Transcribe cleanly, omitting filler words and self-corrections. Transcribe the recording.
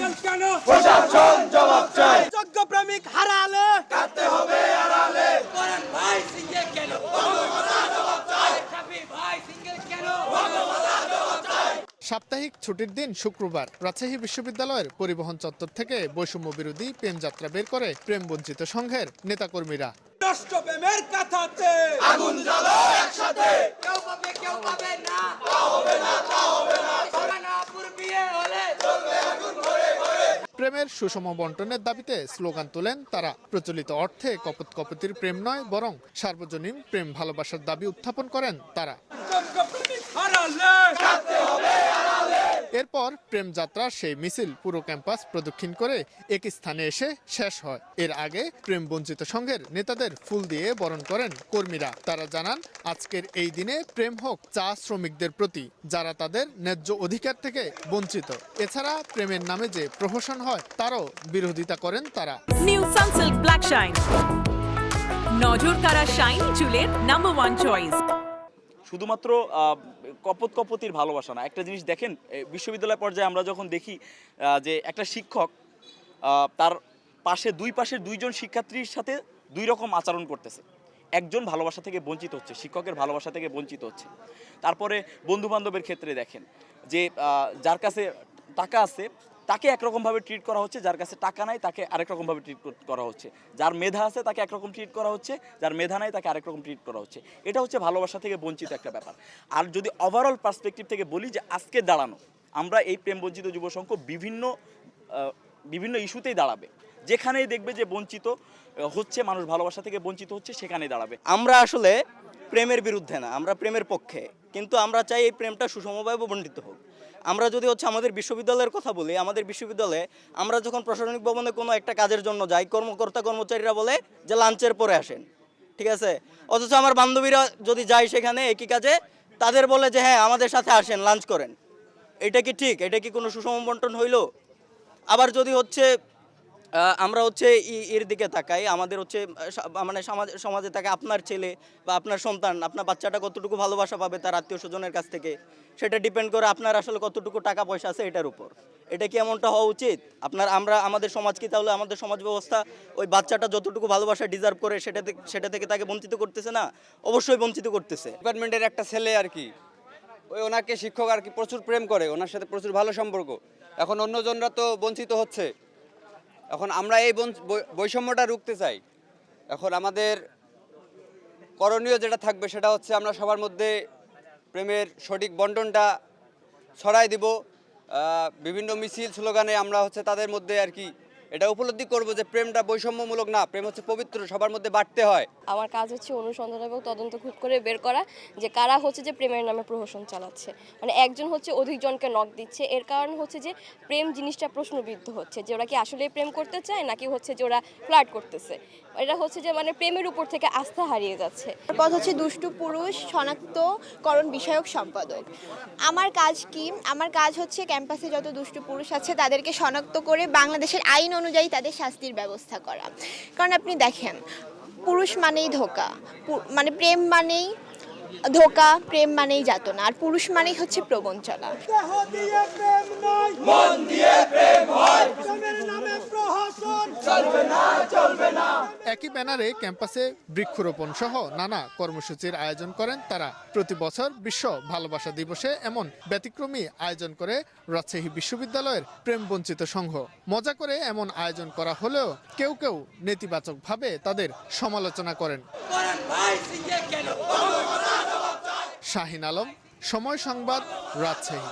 Single কেন প্রশাসন জবাব চাই। যোগ্য প্রেমিক হারালে কাটতে হবে আড়ালে। করেন ভাই সিঙ্গেল কেন শাফি ভাই সিঙ্গেল কেন সাপ্তাহিক ছুটির দিন শুক্রবার রাজশাহী বিশ্ববিদ্যালয়ের পরিবহন চত্বর থেকে বৈষম্য বিরোধী প্রেম যাত্রা বের করে প্রেম বঞ্চিত সংঘের নেতাকর্মীরা। নষ্ট প্রেমের কথাতে আগুন জ্বালো একসাথে। কেউ পাবে না তা হবে না, তা হবে না। সোনাপুর বিয়ে হলে চলবে আগুন ঘরে ঘরে। প্রেমের সুষম বন্টনের দাবিতে স্লোগান তোলেন তারা। প্রচলিত অর্থে কপোত কপতির প্রেম নয়, বরং সার্বজনীন প্রেম ভালোবাসার দাবি উত্থাপন করেন তারা। যোগ্য প্রেমিক হারালে কাটতে হবে আড়ালে। এরপর প্রেম যাত্রার সেই মিছিল পুরো ক্যাম্পাস প্রদক্ষিণ করে এক স্থানে এসে শেষ হয়। এর আগে প্রেম বঞ্চিত সংঘের নেতাদের ফুল দিয়ে বরণ করেন কর্মীরা। তারা জানান, আজকের এই দিনে প্রেম হোক চা শ্রমিকদের প্রতি, যারা তাদের ন্যায্য অধিকার থেকে বঞ্চিত। এছাড়া প্রেমের নামে যে প্রহসন হয় তারও বিরোধিতা করেন তারা। নিউ সানসিল্ক ব্ল্যাক শাইন, নজর কাড়া শাইনি চুলের নাম্বার 1 চয়েস। শুধুমাত্র কপতির ভালোবাসা না, একটা জিনিস দেখেন, বিশ্ববিদ্যালয় পর্যায়ে আমরা যখন দেখি যে একটা শিক্ষক তার দুই পাশের দুইজন শিক্ষার্থীর সাথে দুই রকম আচরণ করতেছে। একজন ভালোবাসা থেকে বঞ্চিত হচ্ছে, শিক্ষকের ভালোবাসা থেকে বঞ্চিত হচ্ছে। তারপরে বন্ধু বান্ধবের ক্ষেত্রে দেখেন যে যার কাছে টাকা আছে তাকে একরকমভাবে ট্রিট করা হচ্ছে, যার কাছে টাকা নাই তাকে আরেক রকমভাবে ট্রিট করা হচ্ছে। যার মেধা আছে তাকে একরকম ট্রিট করা হচ্ছে, যার মেধা নাই তাকে আরেক রকম ট্রিট করা হচ্ছে। এটা হচ্ছে ভালোবাসা থেকে বঞ্চিত একটা ব্যাপার। আর যদি ওভারঅল পার্সপেক্টিভ থেকে বলি যে আজকে দাঁড়ানো আমরা এই প্রেম বঞ্চিত যুব সংঘ বিভিন্ন ইস্যুতেই দাঁড়াবে। যেখানেই দেখবে যে বঞ্চিত হচ্ছে, মানুষ ভালোবাসা থেকে বঞ্চিত হচ্ছে, সেখানেই দাঁড়াবে। আমরা আসলে প্রেমের বিরুদ্ধে না, আমরা প্রেমের পক্ষে, কিন্তু আমরা চাই এই প্রেমটা সুষমভাবে বণ্টিত হোক। আমরা যদি আমাদের বিশ্ববিদ্যালয়ের কথা বলি, আমাদের বিশ্ববিদ্যালয়ে আমরা যখন প্রশাসনিক ভবনে কোনো একটা কাজের জন্য যাই, কর্মচারীরা বলে যে লাঞ্চের পরে আসেন, ঠিক আছে। অথচ আমার বান্ধবীরা যদি যায় সেখানে একই কাজে, তাদের বলে যে হ্যাঁ আমাদের সাথে আসেন, লাঞ্চ করেন। এটা কি ঠিক? এটা কি কোনো সুষম বন্টন হইল? আবার যদি আমরা এর দিকে তাকাই, আমাদের মানে সমাজে থাকে আপনার ছেলে বা আপনার সন্তান, আপনার বাচ্চাটা কতটুকু ভালোবাসা পাবে তার আত্মীয় স্বজনের কাছ থেকে, সেটা ডিপেন্ড করে আপনার আসলে কতটুকু টাকা পয়সা আছে এটার উপর। এটা কি এমনটা হওয়া উচিত? আমাদের সমাজ কি তাহলে, আমাদের সমাজ ব্যবস্থা ওই বাচ্চাটা যতটুকু ভালোবাসা ডিজার্ভ করে সেটা থেকে তাকে বঞ্চিত করতেছে না? অবশ্যই বঞ্চিত করতেছে। ডিপার্টমেন্টের একটা ছেলে আর কি, ওনাকে শিক্ষক আর কি প্রচুর প্রেম করে, ওনার সাথে প্রচুর ভালো সম্পর্ক। এখন অন্যজনরা তো বঞ্চিত হচ্ছে। এখন আমরা এই বৈষম্যটা রুখতে চাই। এখন আমাদের করণীয় যেটা থাকবে সেটা হচ্ছে আমরা সবার মধ্যে প্রেমের সঠিক বন্টনটা ছড়াই দিব। বিভিন্ন মিছিল স্লোগানে আমরা তাদের মধ্যে আর কি এটা উপলব্ধি করব যে প্রেমটা বৈষম্যমূলক না, প্রেম হচ্ছে পবিত্র, সবার মধ্যে বাড়তে হয়। আমার কাজ হচ্ছে অনুসন্ধান এবং তদন্ত করে বের করা যে কারা যে প্রেমের নামে প্রহসন চালাচ্ছে। মানে একজন অধিকজনকে নক দিচ্ছে। এর কারণ যে প্রেম জিনিসটা প্রশ্নবিদ্ধ হচ্ছে, যে ওরা কি আসলে প্রেম করতে চায় নাকি যে ওরা ফ্লার্ট করতেছে। এটা যে মানে প্রেমের উপর থেকে আস্থা হারিয়ে যাচ্ছে। পদ হচ্ছে দুষ্টু পুরুষ শনাক্তকরণ বিষয়ক সম্পাদক। আমার কাজ কি? আমার কাজ হচ্ছে ক্যাম্পাসে যত দুষ্টু পুরুষ আছে তাদেরকে শনাক্ত করে বাংলাদেশের আইন অনুযায়ী তাদের শাস্তির ব্যবস্থা করা। কারণ আপনি দেখেন, পুরুষ মানেই ধোঁকা, মানে প্রেম মানেই ধোঁকা, প্রেম মানেই যাতনা, আর পুরুষ মানেই হচ্ছে প্রবঞ্চনা। মন দিয়ে প্রেম হয়, চলবে না, চলবে না। একই ব্যানারে ক্যাম্পাসে বৃক্ষরোপণ সহ নানা কর্মসূচির আয়োজন করেন তারা। প্রতি বছর বিশ্ব ভালোবাসা দিবসে এমন ব্যতিক্রমী আয়োজন করে রাজশাহী বিশ্ববিদ্যালয়ের প্রেম বঞ্চিত সংঘ। মজা করে এমন আয়োজন করা হলেও কেউ কেউ নেতিবাচকভাবে তাদের সমালোচনা করেন। শাহিন আলম, সময় সংবাদ, রাজশাহী।